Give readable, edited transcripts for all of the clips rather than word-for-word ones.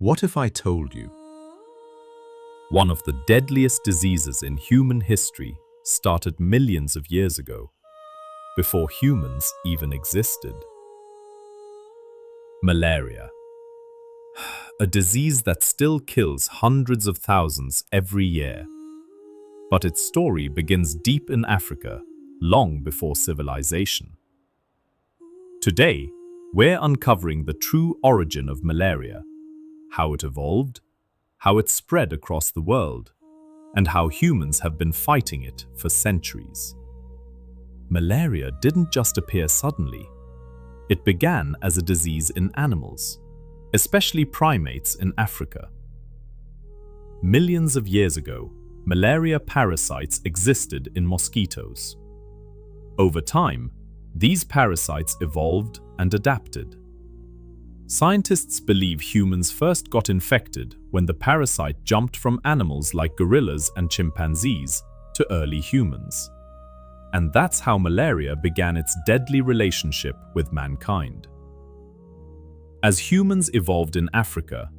What if I told you? One of the deadliest diseases in human history started millions of years ago, before humans even existed. Malaria. A disease that still kills hundreds of thousands every year. But its story begins deep in Africa, long before civilization. Today, we're uncovering the true origin of malaria, how it evolved, how it spread across the world, and how humans have been fighting it for centuries. Malaria didn't just appear suddenly. It began as a disease in animals, especially primates in Africa. Millions of years ago, malaria parasites existed in mosquitoes. Over time, these parasites evolved and adapted. Scientists believe humans first got infected when the parasite jumped from animals like gorillas and chimpanzees to early humans. And that's how malaria began its deadly relationship with mankind. As humans evolved in Africa,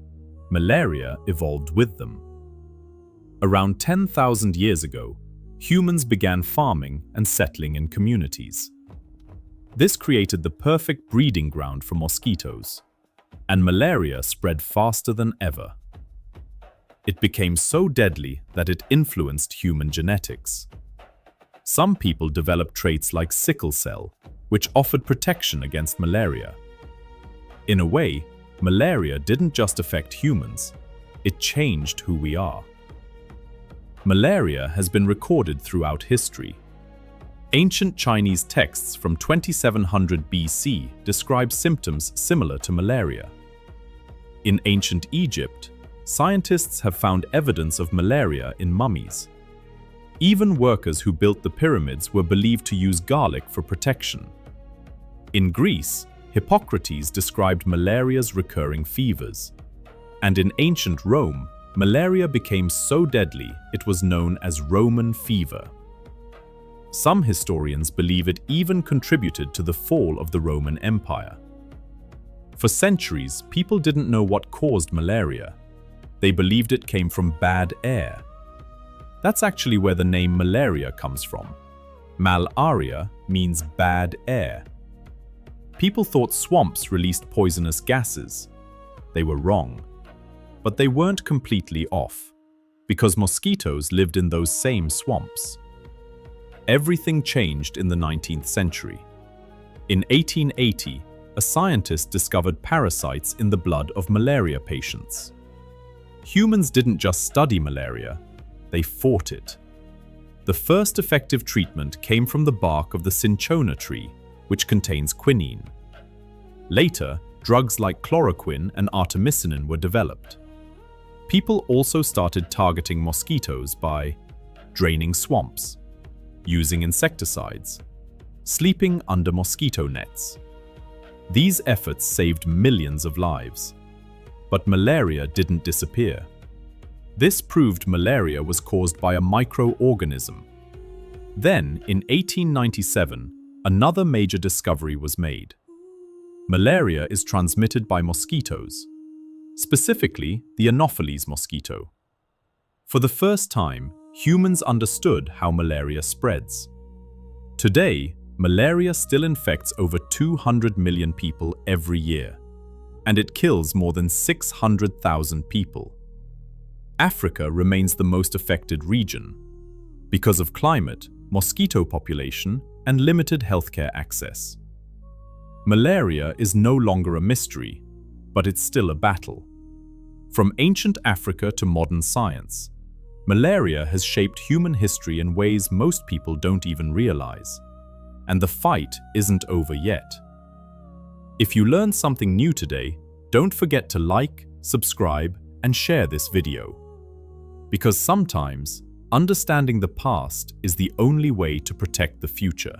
malaria evolved with them. Around 10,000 years ago, humans began farming and settling in communities. This created the perfect breeding ground for mosquitoes, and malaria spread faster than ever. It became so deadly that it influenced human genetics. Some people developed traits like sickle cell, which offered protection against malaria. In a way, malaria didn't just affect humans, it changed who we are. Malaria has been recorded throughout history. Ancient Chinese texts from 2700 BC describe symptoms similar to malaria. In ancient Egypt, scientists have found evidence of malaria in mummies. Even workers who built the pyramids were believed to use garlic for protection. In Greece, Hippocrates described malaria's recurring fevers. And in ancient Rome, malaria became so deadly it was known as Roman fever. Some historians believe it even contributed to the fall of the Roman Empire. For centuries, people didn't know what caused malaria. They believed it came from bad air. That's actually where the name malaria comes from. Malaria means bad air. People thought swamps released poisonous gases. They were wrong. But they weren't completely off, because mosquitoes lived in those same swamps. Everything changed in the 19th century. In 1880, a scientist discovered parasites in the blood of malaria patients. Humans didn't just study malaria, they fought it. The first effective treatment came from the bark of the cinchona tree, which contains quinine. Later, drugs like chloroquine and artemisinin were developed. People also started targeting mosquitoes by draining swamps, using insecticides, sleeping under mosquito nets. These efforts saved millions of lives. But malaria didn't disappear. This proved malaria was caused by a microorganism. Then, in 1897, another major discovery was made. Malaria is transmitted by mosquitoes, specifically the Anopheles mosquito. For the first time, humans understood how malaria spreads. Today, malaria still infects over 200 million people every year, and it kills more than 600,000 people. Africa remains the most affected region because of climate, mosquito population, and limited healthcare access. Malaria is no longer a mystery, but it's still a battle. From ancient Africa to modern science, malaria has shaped human history in ways most people don't even realize. And the fight isn't over yet. If you learned something new today, don't forget to like, subscribe, and share this video. Because sometimes, understanding the past is the only way to protect the future.